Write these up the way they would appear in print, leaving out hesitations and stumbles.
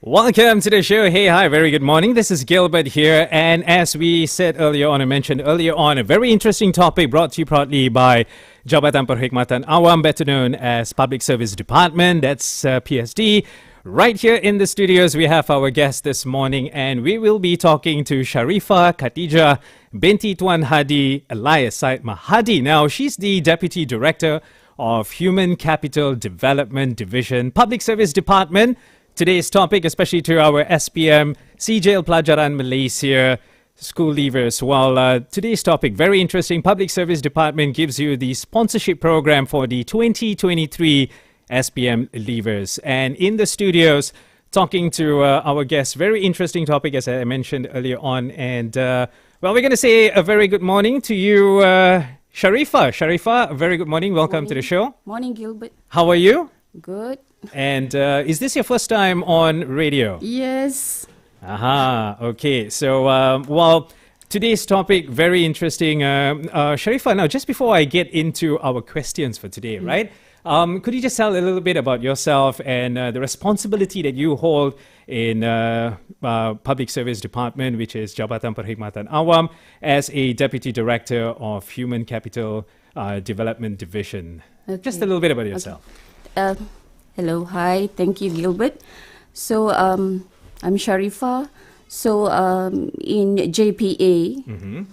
Welcome to the show. Hey, hi, very good morning. This is Gilbert here. And as we said earlier on, I mentioned earlier on, a very interesting topic brought to you proudly by Jabatan Perkhidmatan Awam, better known as Public Service Department, that's PSD. Right here in the studios, we have our guest this morning, and we will be talking to Sharifah Khatijah binti Tuan Hadi alias Syed Mahadi. Now, she's the Deputy Director of Human Capital Development Division, Public Service Department. Today's topic, especially to our SPM, CJL Pelajaran Malaysia school leavers. Well, today's topic, very interesting. Public Service Department gives you the sponsorship program for the 2023 SPM leavers. And in the studios, talking to our guests, very interesting topic, as I mentioned earlier on. And, well, we're going to say a very good morning to you, Sharifah. Sharifah, a very good morning. Welcome to the show. Morning, Gilbert. How are you? Good. And is this your first time on radio? Yes. Aha, okay. So, well, today's topic, very interesting. Sharifah, now, just before I get into our questions for today, right? Could you just tell a little bit about yourself and the responsibility that you hold in Public Service Department, which is Jabatan Perkhidmatan Awam, as a Deputy Director of Human Capital Development Division? Okay. Just a little bit about yourself. Okay. Hello, hi. Thank you, Gilbert. So, I'm Sharifah. So, in JPA,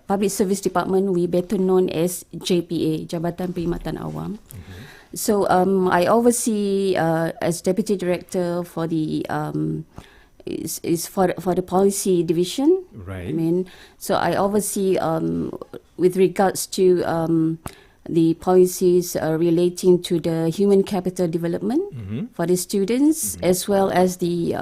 Public Service Department, we better known as JPA, Jabatan Perkhidmatan Awam. So, I oversee as Deputy Director for the is for the policy division. Right. I mean, so I oversee with regards to the policies relating to the human capital development for the students, as well as the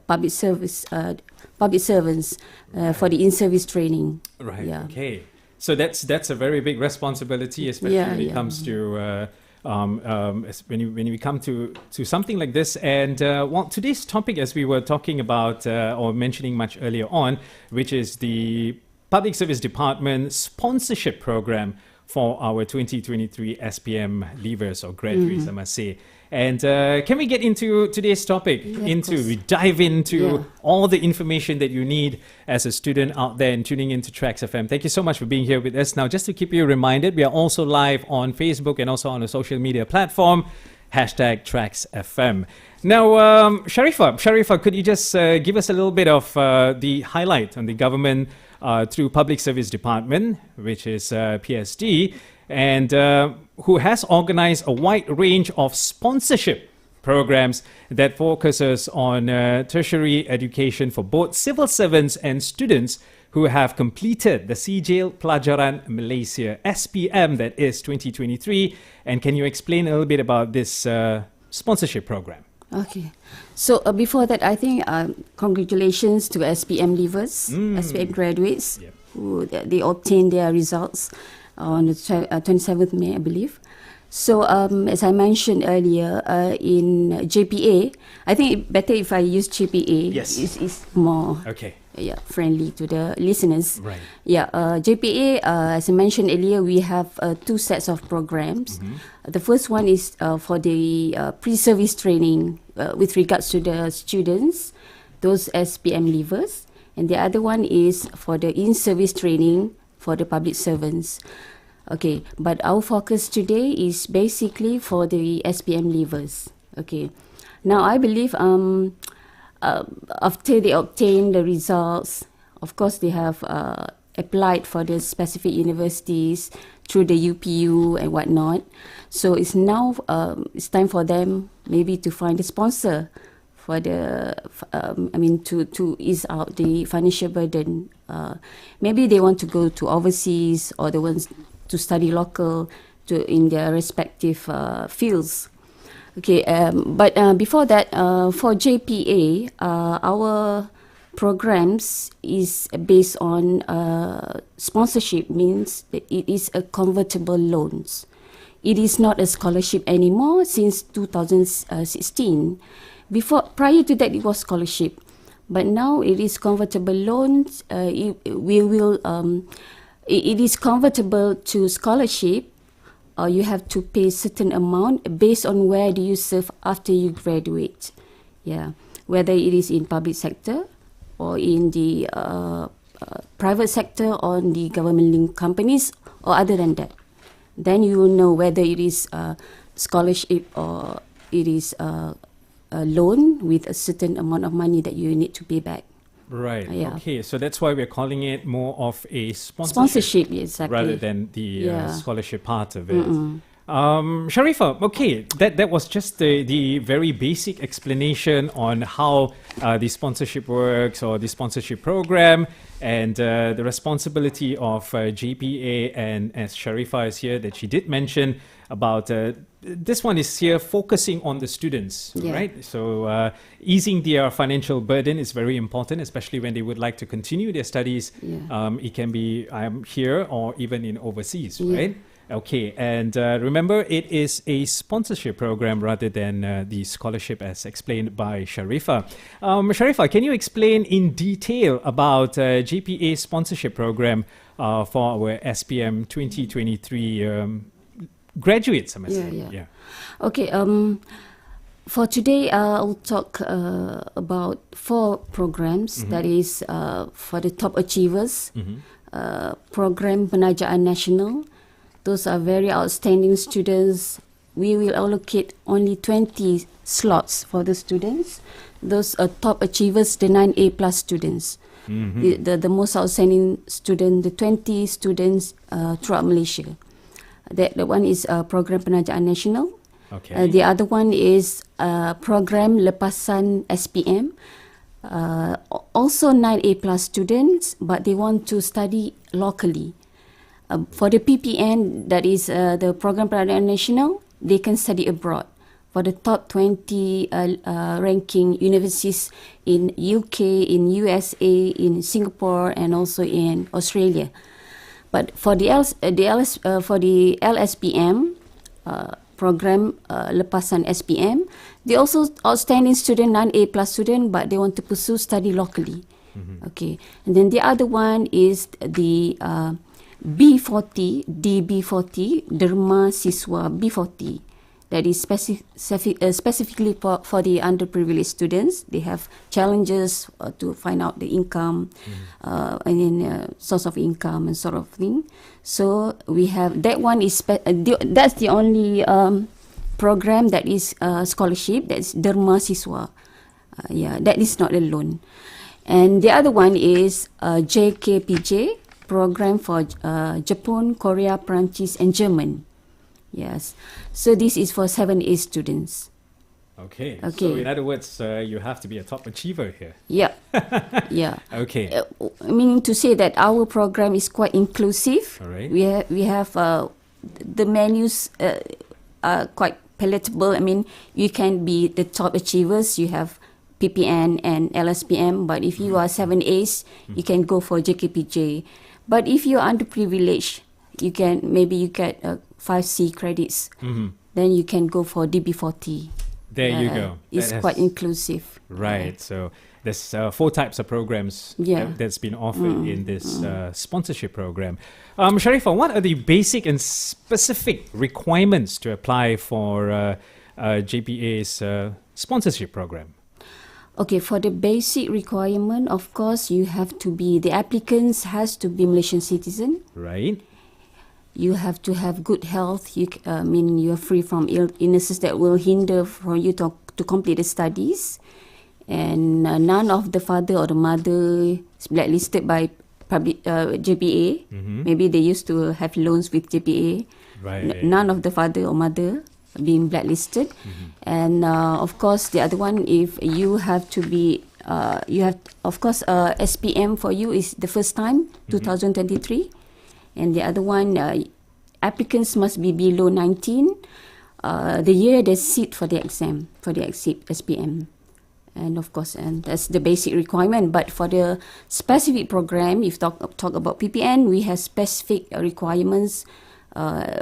public servants for the in-service training. Right. Yeah. Okay. So that's a very big responsibility, especially when it comes to when you come to something like this. And well, today's topic, as we were talking about or mentioning much earlier on, which is the Public Service Department sponsorship program for our 2023 SPM leavers or graduates, I must say. And can we get into today's topic? We dive into all the information that you need as a student out there and tuning into TRAXXfm. Thank you so much for being here with us. Now, just to keep you reminded, we are also live on Facebook and also on a social media platform, #TRAXXfm. Now, Sharifah, could you just give us a little bit of the highlight on the government through Public Service Department, which is PSD, and who has organized a wide range of sponsorship programs that focuses on tertiary education for both civil servants and students who have completed the CJL Pelajaran Malaysia SPM, that is 2023. And can you explain a little bit about this sponsorship program? Okay. So before that, I think congratulations to SPM leavers, SPM graduates, who they obtained their results on the 27th May, I believe. So as I mentioned earlier, in JPA, I think it better if I use JPA. Yes. It's more friendly to the listeners. Right. Yeah. JPA, as I mentioned earlier, we have two sets of programs. The first one is for the pre-service training with regards to the students, those SPM leavers. And the other one is for the in-service training for the public servants. Okay, but our focus today is basically for the SPM leavers. Okay, now I believe after they obtain the results, of course they have applied for the specific universities through the UPU and whatnot. So it's now it's time for them maybe to find a sponsor for the to ease out the financial burden. Maybe they want to go to overseas, or they want to study local in their respective fields. Okay, but before that, for JPA, our programs is based on sponsorship, means that it is a convertible loans. It is not a scholarship anymore since 2016. Prior to that, it was scholarship, but now it is convertible loans. It is convertible to scholarship. You have to pay certain amount based on where do you serve after you graduate. Yeah, whether it is in public sector or in the private sector or in the government-linked companies or other than that. Then you will know whether it is a scholarship or it is a loan with a certain amount of money that you need to pay back. Right. Yeah. Okay. So that's why we're calling it more of a Sponsorship, exactly. rather than the scholarship part of it. Sharifa, okay, that was just the very basic explanation on how the sponsorship works or the sponsorship program and the responsibility of JPA. And as Sharifa is here, that she did mention about this one is here focusing on the students, right? So easing their financial burden is very important, especially when they would like to continue their studies. It can be here or even in overseas, right? Okay, and remember, it is a sponsorship program rather than the scholarship as explained by Sharifa. Sharifa, can you explain in detail about GPA sponsorship program for our SPM 2023 graduates, I must say? Yeah. Okay, for today, I'll talk about 4 programs. That is for the top achievers, program Penajaan Nasional. Those are very outstanding students. We will allocate only 20 slots for the students. Those are top achievers, the 9A plus students. The most outstanding student, the 20 students throughout Malaysia. That one is program Penajaan Nasional. Okay. The other one is program Lepasan SPM. Also 9A plus students, but they want to study locally. For the PPN, that is the program Penajaan Nasional, they can study abroad. For the top 20 ranking universities in UK, in USA, in Singapore, and also in Australia. But for the LSPM program, Lepasan SPM, they also outstanding student, 9A plus student, but they want to pursue study locally. Okay, and then the other one is the B40, DB40, Derma Siswa B40. That is specifically for the underprivileged students. They have challenges to find out the income and then source of income and sort of thing. So we have that one is that's the only program that is scholarship. That's Derma Siswa. That is not a loan. And the other one is JKPJ program for Japan, Korea, Perancis, and German. Yes. So this is for 7A students. Okay. So in other words, you have to be a top achiever here. Yeah. Yeah. Okay. Meaning to say that our program is quite inclusive. All right. We have the menus are quite palatable. I mean, you can be the top achievers. You have PPN and LSPM, but if you are 7As, you can go for JKPJ. But if you are underprivileged, you get 5C credits. Then you can go for DB40. There you go. It's quite inclusive. Right. So there's 4 types of programs that's been offered in this sponsorship program. Sharifa, what are the basic and specific requirements to apply for JPA's sponsorship program? Okay, for the basic requirement, of course, the applicants has to be Malaysian citizen. Right. You have to have good health. You are free from illnesses that will hinder for you to complete the studies. And none of the father or the mother is blacklisted by public JPA. Maybe they used to have loans with JPA. Right. None of the father or mother being blacklisted. And of course, the other one, if you have to be, SPM for you is the first time, 2023. And the other one, applicants must be below 19 the year they sit for the exam, for the SPM. And of course, and that's the basic requirement. But for the specific program, if talk about PPN, we have specific requirements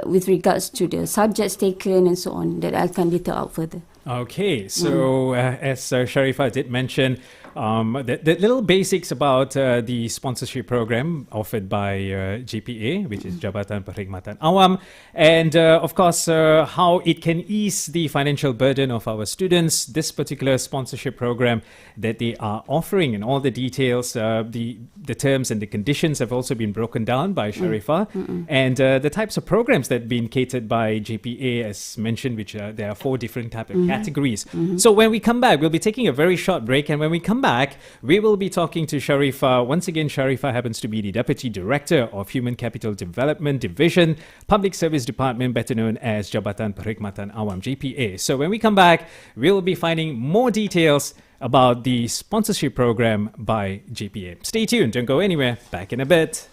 with regards to the subjects taken and so on that I can detail out further. Okay, so as Sharifa did mention, the little basics about the sponsorship program offered by JPA, which is Jabatan Perkhidmatan Awam, and of course how it can ease the financial burden of our students. This particular sponsorship program that they are offering, and all the details, the terms and the conditions have also been broken down by Sharifah, and the types of programs that have been catered by JPA, as mentioned, which there are 4 different type of categories. So when we come back, we'll be taking a very short break, and when we come back, we will be talking to Sharifah. Once again, Sharifah happens to be the Deputy Director of Human Capital Development Division, Public Service Department, better known as Jabatan Perkhidmatan Awam, JPA. So when we come back, we'll be finding more details about the sponsorship program by JPA. Stay tuned, don't go anywhere. Back in a bit.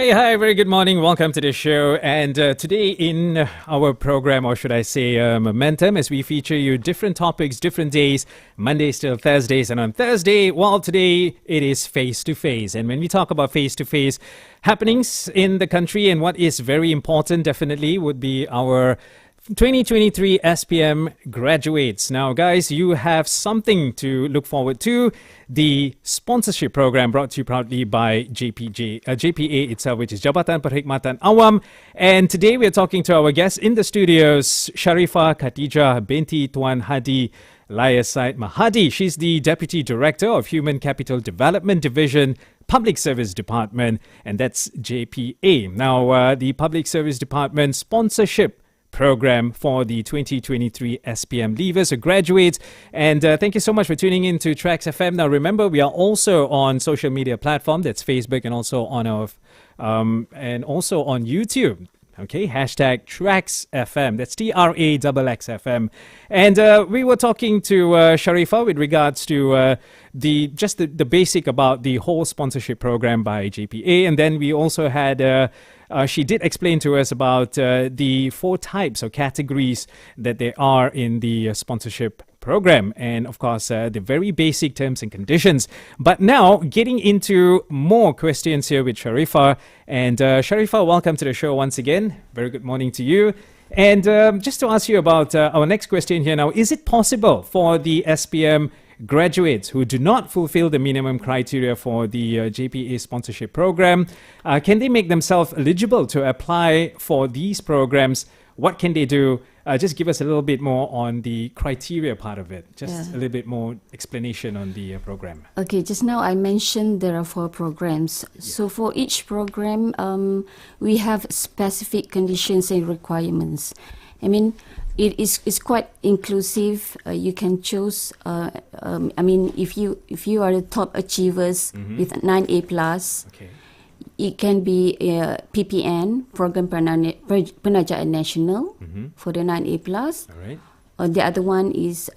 Hey, hi, very good morning. Welcome to the show. And today in our program, or should I say Momentum, as we feature you different topics, different days, Mondays till Thursdays. And on Thursday, well, today it is face-to-face. And when we talk about face-to-face happenings in the country, and what is very important definitely would be our 2023 SPM graduates. Now, guys, you have something to look forward to. The sponsorship program brought to you proudly by JPA itself, which is Jabatan Perkhidmatan Awam. And today we are talking to our guests in the studios, Sharifah Khadijah binti Tuan Hadi Layasaid Mahadi. She's the Deputy Director of Human Capital Development Division, Public Service Department, and that's JPA. Now, the Public Service Department sponsorship program for the 2023 SPM leavers or graduates. And thank you so much for tuning in to TRAXXfm. Now, remember, we are also on social media platform. That's Facebook, and also on our and also on YouTube. Okay, hashtag TRAXXfm. That's TRAXXfm. And we were talking to Sharifah with regards to the basic about the whole sponsorship program by JPA. And then we also had she did explain to us about the 4 types or categories that there are in the sponsorship program, and of course the very basic terms and conditions. But now getting into more questions here with Sharifah. And Sharifah, welcome to the show once again. Very good morning to you. And just to ask you about our next question here now, is it possible for the SPM graduates who do not fulfill the minimum criteria for the JPA sponsorship program, can they make themselves eligible to apply for these programs? What can they do? Just give us a little bit more on the criteria part of it. Just a little bit more explanation on the program. Okay, just now I mentioned there are 4 programs. Yeah. So for each program, we have specific conditions and requirements. I mean, it's quite inclusive. You can choose. If you are the top achievers with 9A plus, it can be PPN, Program Penajaan National, for the 9A plus. All right. Or the other one is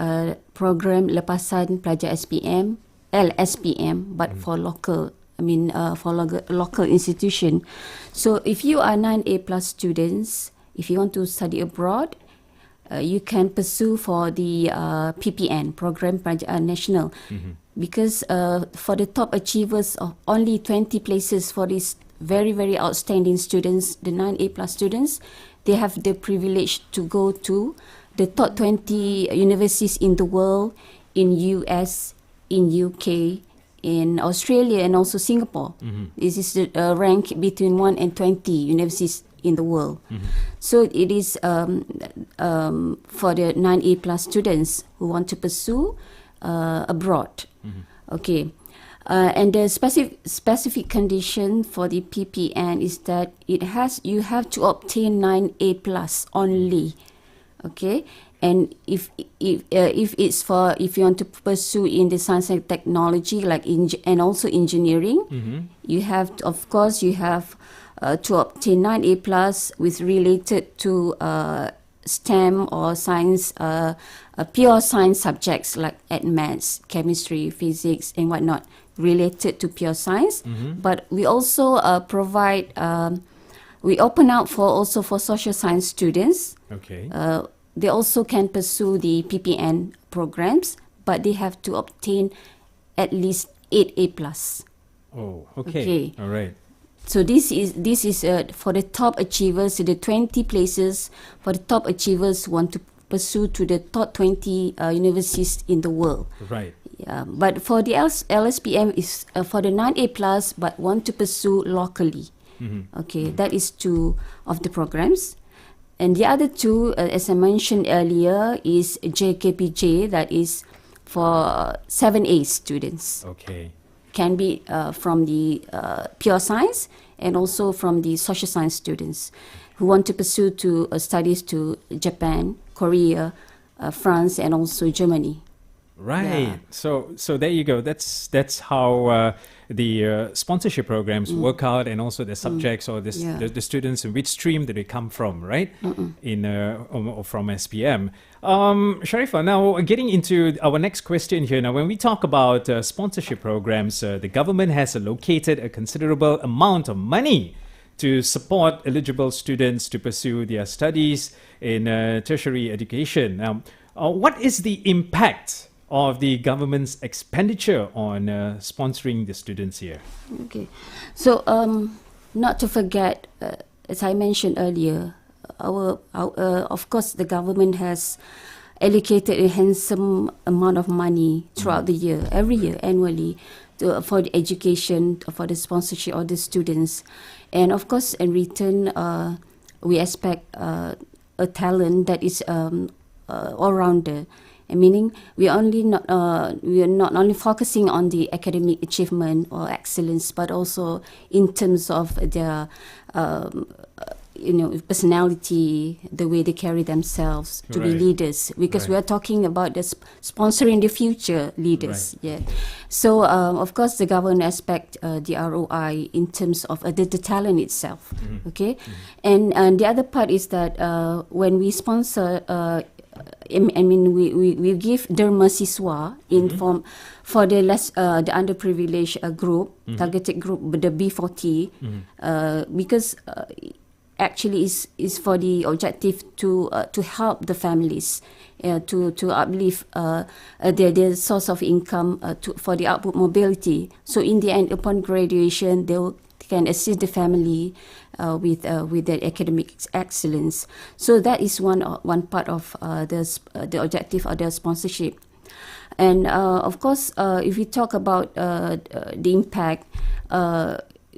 Program Lepasan Pelajar SPM, LSPM, but for local. For local institution. So if you are 9A plus students, if you want to study abroad, you can pursue for the PPN, Program Penajaan National, because for the top achievers of only 20 places for these very, very outstanding students, the 9A plus students, they have the privilege to go to the top 20 universities in the world, in US, in UK, in Australia, and also Singapore. This is the rank between 1 and 20 universities in the world. So it is for the 9A plus students who want to pursue abroad. Okay. And the specific condition for the PPN is that you have to obtain 9A plus only. Okay. And if you want to pursue in the science and technology, like and also engineering, you have to, of course, to obtain 9A plus with related to STEM or science, pure science subjects like maths, chemistry, physics, and whatnot, related to pure science. But we also provide, we open out for social science students. Okay. They also can pursue the PPN programs, but they have to obtain at least 8A plus. Oh, okay. All right. So this is for the top achievers, the 20 places for the top achievers who want to pursue to the top 20 universities in the world. Right. Yeah, but for the LSPM is for the 9A plus, but want to pursue locally. Okay, that is 2 of the programs. And the other 2, as I mentioned earlier, is JKPJ, that is for 7A students. Okay. Can be from the pure science and also from the social science students who want to pursue to studies to Japan, Korea, France, and also Germany. Right. Yeah. So there you go. That's how the sponsorship programs work out, and also the subjects or the students in which stream that they come from, right? In or from SPM. Sharifah, now getting into our next question here. Now, when we talk about sponsorship programs, the government has allocated a considerable amount of money to support eligible students to pursue their studies in tertiary education. Now, what is the impact of the government's expenditure on sponsoring the students here? Okay, so not to forget, as I mentioned earlier, our of course the government has allocated a handsome amount of money throughout the year, every year, annually, for the education, for the sponsorship of the students. And of course, in return, we expect a talent that is all-rounder. Meaning, we are not only focusing on the academic achievement or excellence, but also in terms of their personality, the way they carry themselves to be leaders, because we are talking about the sponsoring the future leaders. So of course the government expect the ROI in terms of the talent itself. And the other part is that when we sponsor, we give derma siswa in form for the the underprivileged group, targeted group, the B40, because actually is for the objective to help the families to uplift their source of income for the output mobility. So in the end, upon graduation, they can assist the family with their academic excellence. So that is one part of the objective of the sponsorship. And of course, if we talk about the impact,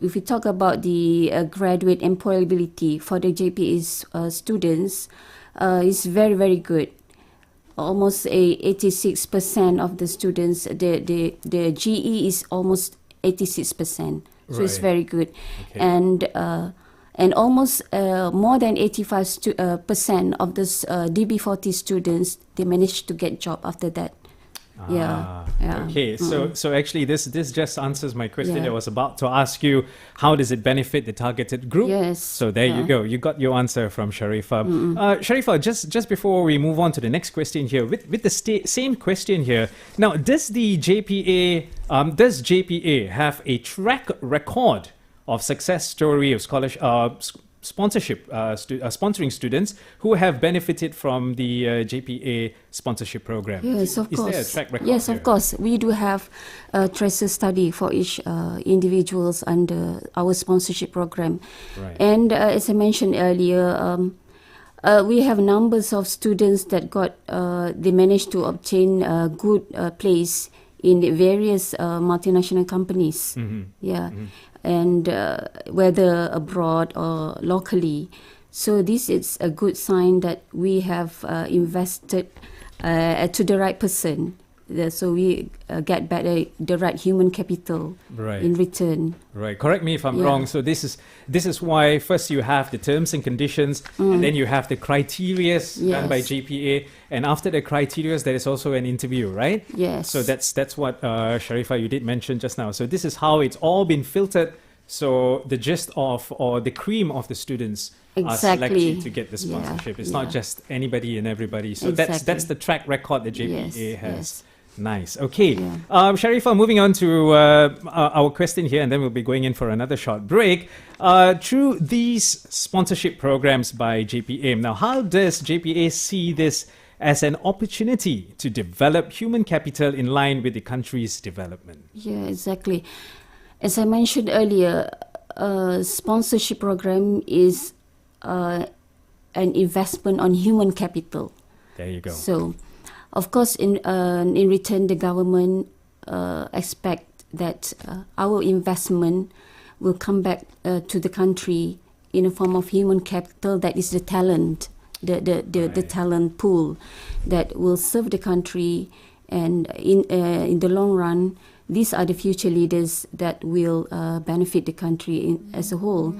if we talk about the graduate employability for the JPA's students, is very, very good. Almost 86% of the students, the GE is almost 86%. So it's very good. And almost more than 85% of this DB40 students, they managed to get job after that. Okay, so actually this just answers my question. I was about to ask you, how does it benefit the targeted group? So there you go, you got your answer from Sharifah. Sharifah, just before we move on to the next question here, with the same question here, now does the JPA have a track record of success story of scholarship sponsorship, sponsoring students who have benefited from the JPA sponsorship program? Yes, of course. Is there a track record? Yes, of course. We do have a tracer study for each individuals under our sponsorship program. And as I mentioned earlier, we have numbers of students that they managed to obtain a good place in the various multinational companies. And whether abroad or locally. So this is a good sign that we have invested to the right person. So we get back the right human capital in return. Correct me if I'm wrong. So this is why first you have the terms and conditions, and then you have the criteria done by JPA, and after the criteria there is also an interview, right? So that's what Sharifah, you did mention just now. So this is how it's all been filtered. So the gist of, or the cream of the students are selected to get the sponsorship. It's not just anybody and everybody. So that's the track record that JPA has. Nice. Okay. Sharifah, moving on to our question here, and then we'll be going in for another short break. Through these sponsorship programs by JPA, now how does JPA see this as an opportunity to develop human capital in line with the country's development? Exactly. As I mentioned earlier, sponsorship program is an investment on human capital. There you go. So, of course, in return, the government expect that our investment will come back to the country in a form of human capital, that is the talent, the talent pool that will serve the country, and in the long run, these are the future leaders that will benefit the country as a whole.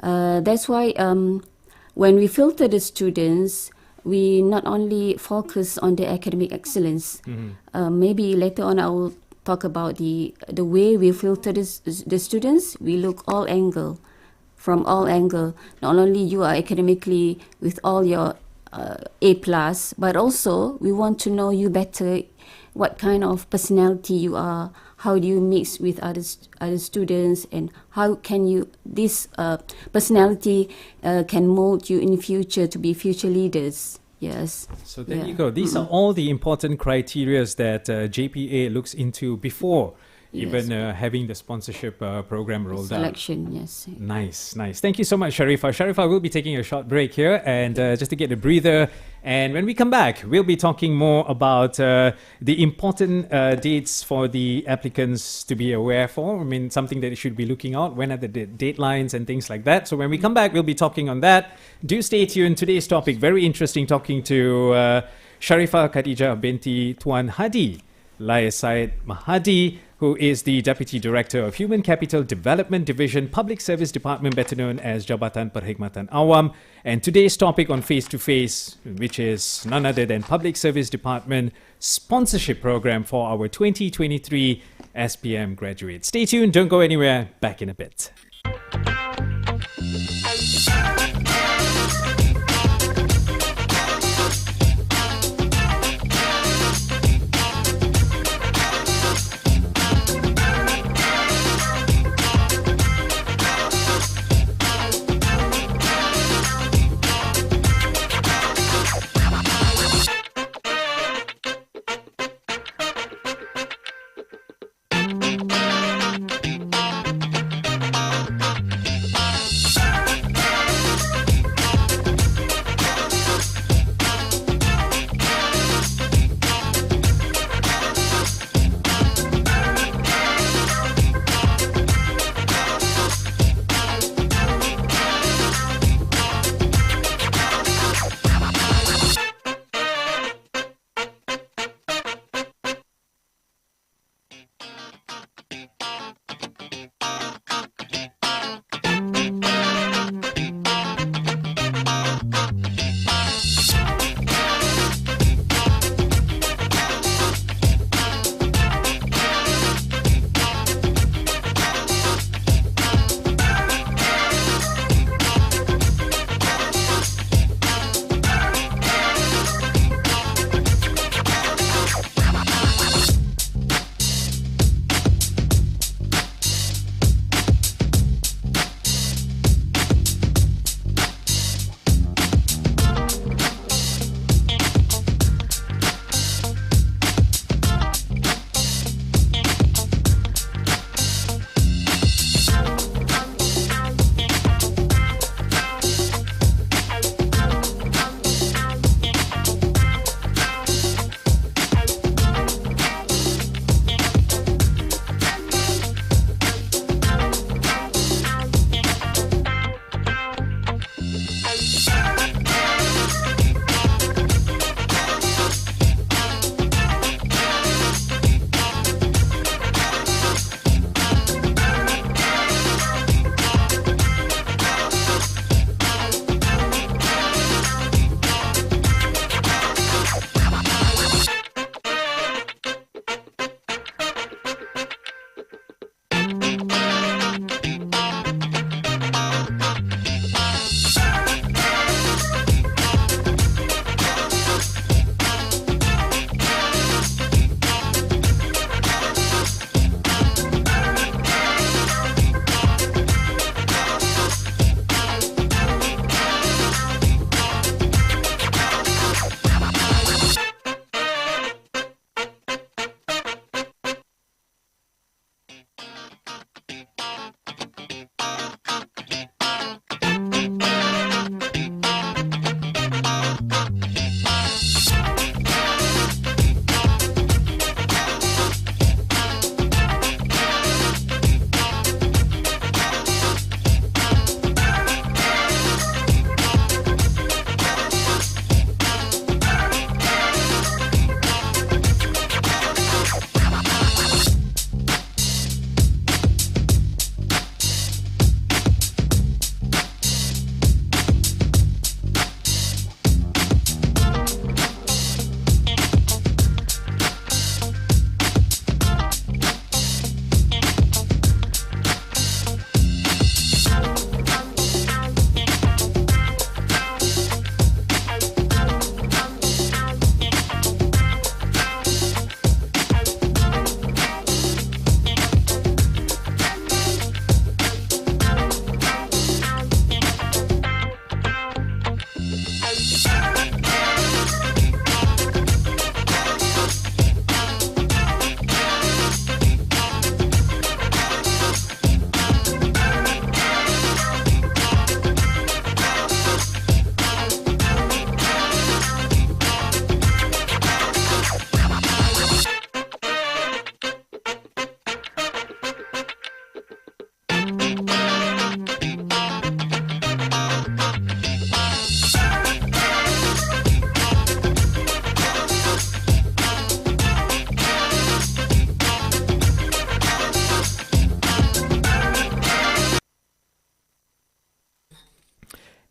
That's why when we filter the students, we not only focus on the academic excellence. Maybe later on I will talk about the way we filter the students. We look from all angle. Not only you are academically with all your A+, but also we want to know you better, what kind of personality you are, how do you mix with other students, and how can you this personality can mold you in the future to be future leaders. Yes. So there you go. These are all the important criteria that JPA looks into before even having the sponsorship program rolled out. Selection, yes. Nice. Thank you so much, Sharifah. Sharifah will be taking a short break here and just to get a breather. And when we come back, we'll be talking more about the important dates for the applicants to be aware for. I mean, something that they should be looking out. When are the deadlines and things like that? So when we come back, we'll be talking on that. Do stay tuned. Today's topic, very interesting, talking to Sharifah Khadijah binti Tuan Hadi Lai Syed Mahadi, who is the Deputy Director of Human Capital Development Division, Public Service Department, better known as Jabatan Perkhidmatan Awam. And today's topic on Face to Face, which is none other than Public Service Department sponsorship program for our 2023 SPM graduates. Stay tuned, don't go anywhere, back in a bit.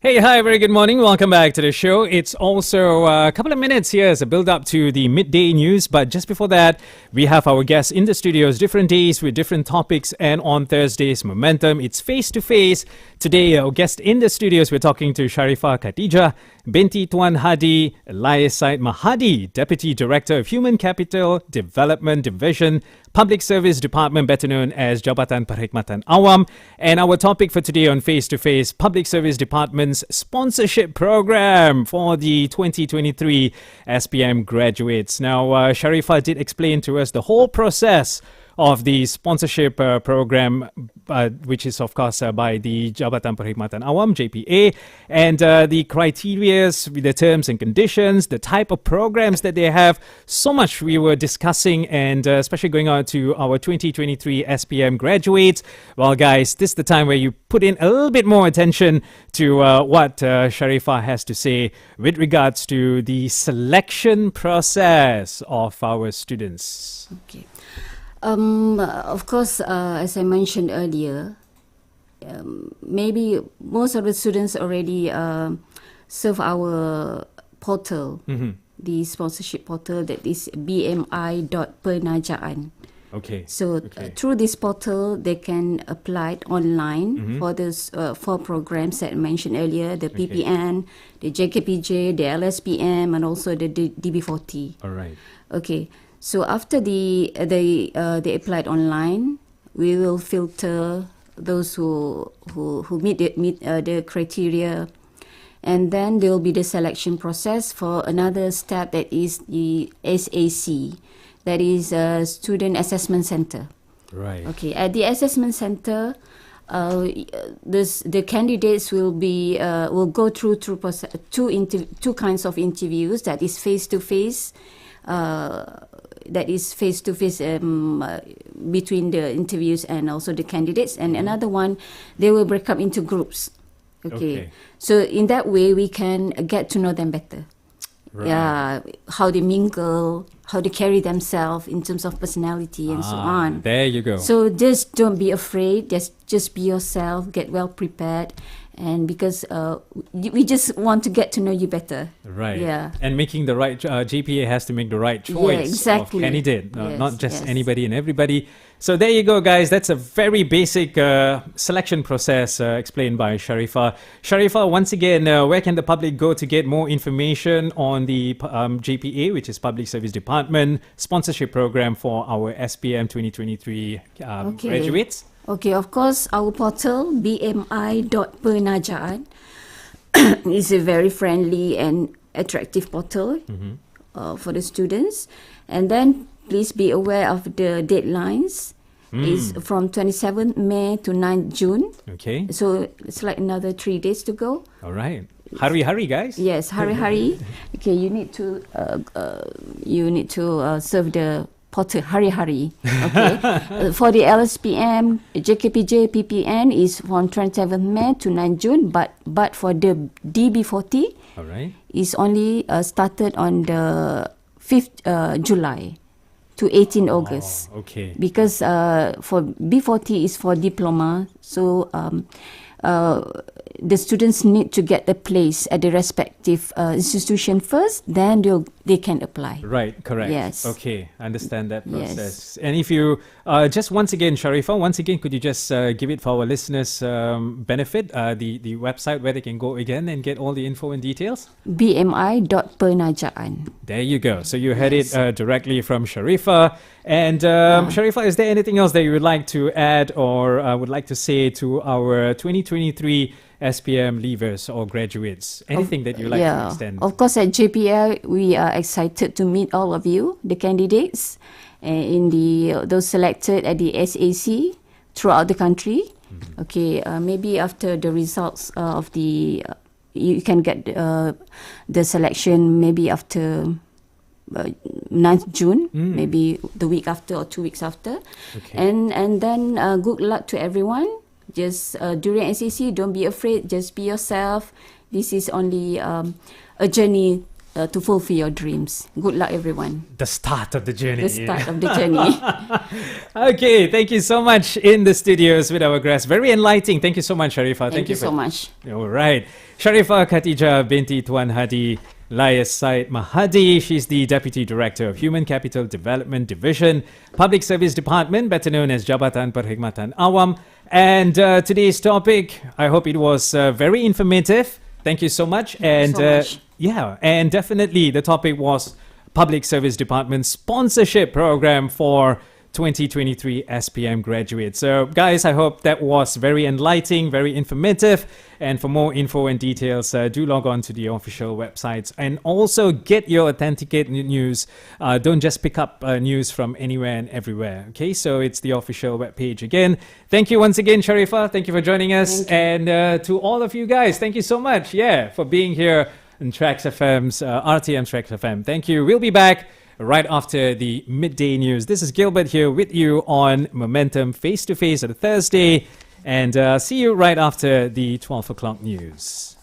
Hey, hi, very good morning. Welcome back to the show. It's also a couple of minutes here as a build up to the midday news. But just before that, we have our guests in the studios, different days with different topics. And on Thursdays, Momentum, it's face to face. Today, our guest in the studios, we're talking to Sharifah Khadijah binti Tuan Hadi Elias Said Mahadi, Deputy Director of Human Capital Development Division, Public Service Department, better known as Jabatan Perkhidmatan Awam. And our topic for today on Face to Face, Public Service Department's sponsorship program for the 2023 SPM graduates. Now, Sharifah did explain to us the whole process of the sponsorship program, which is, of course, by the Jabatan Perkhidmatan Awam, JPA, and the criteria, the terms and conditions, the type of programs that they have. So much we were discussing, and especially going on to our 2023 SPM graduates. Well, guys, this is the time where you put in a little bit more attention to what Sharifah has to say with regards to the selection process of our students. Okay. Of course, as I mentioned earlier, maybe most of the students already serve our portal, the sponsorship portal that is bmi.penajaan. Okay. So through this portal, they can apply online for this 4 programs that I mentioned earlier: the PPN, the JKPJ, the LSPM, and also the DB40. All right. Okay. So after they applied online, we will filter those who meet the criteria, and then there will be the selection process for another step, that is the SAC, that is Student Assessment Center. Right. Okay. At the assessment center, the candidates will go through two kinds of interviews. That is face to face. That is face-to-face between the interviews and also the candidates. And another one, they will break up into groups. Okay. So in that way, we can get to know them better. Right. Yeah, how they mingle, how they carry themselves in terms of personality and so on. There you go. So just don't be afraid. Just be yourself. Get well prepared. And because we just want to get to know you better. Right. Yeah. And making the right, GPA has to make the right choice of candidate, not just anybody and everybody. So there you go, guys. That's a very basic selection process explained by Sharifah. Sharifah, once again, where can the public go to get more information on the JPA, which is Public Service Department sponsorship program for our SPM 2023 graduates? Okay, of course, our portal, bmi.penajaan, is a very friendly and attractive portal for the students. And then please be aware of the deadlines. It's from 27th May to 9th June. Okay. So it's like another 3 days to go. All right. Hurry, guys. Yes, hurry. Okay, you need to serve the portal, hurry. Okay. For the LSPM, JKPJ, PPN is from 27th May to 9th June, but for the DB40, all right, is only started on the 5th July to 18 August. Okay. Because for B40 is for diploma, so the students need to get a place at the respective institution first, then they can apply. Right, correct. Yes. Okay, I understand that process. Yes. And if you, just once again, Sharifah, could you just give it for our listeners' benefit, the website where they can go again and get all the info and details? bmi.penajaan. There you go. So you had it directly from Sharifah. And Sharifah, is there anything else that you would like to add or would like to say to our 2023 SPM leavers or graduates? Anything that you like to extend? Of course, at JPL, we are excited to meet all of you, the candidates, in those selected at the SAC throughout the country. Okay, maybe after the results of the, you can get the selection maybe after 9th June, maybe the week after or 2 weeks after. Okay. And then good luck to everyone. Just during SAC, don't be afraid. Just be yourself. This is only a journey to fulfill your dreams. Good luck, everyone. The start of the journey. The start of the journey. Okay, thank you so much in the studios with our guests. Very enlightening. Thank you so much, Sharifah. Thank you so much. All right. Sharifah Khatijah binti Tuan Hadi Layas Said Mahadi. She's the Deputy Director of Human Capital Development Division, Public Service Department, better known as Jabatan Perkhidmatan Awam. And today's topic, I hope it was very informative. Thank you so much. And and definitely the topic was Public Service Department sponsorship program for 2023 SPM graduates. So guys, I hope that was very enlightening, very informative. And for more info and details, do log on to the official websites and also get your authenticate news. Don't just pick up news from anywhere and everywhere. Okay, so it's the official webpage again. Thank you once again, Sharifah. Thank you for joining us. And to all of you guys, thank you so much, for being here on TRAXXfm's RTM's TRAXXfm. Thank you. We'll be back right after the midday news. This is Gilbert here with you on Momentum Face to Face on a Thursday. And see you right after the 12 o'clock news.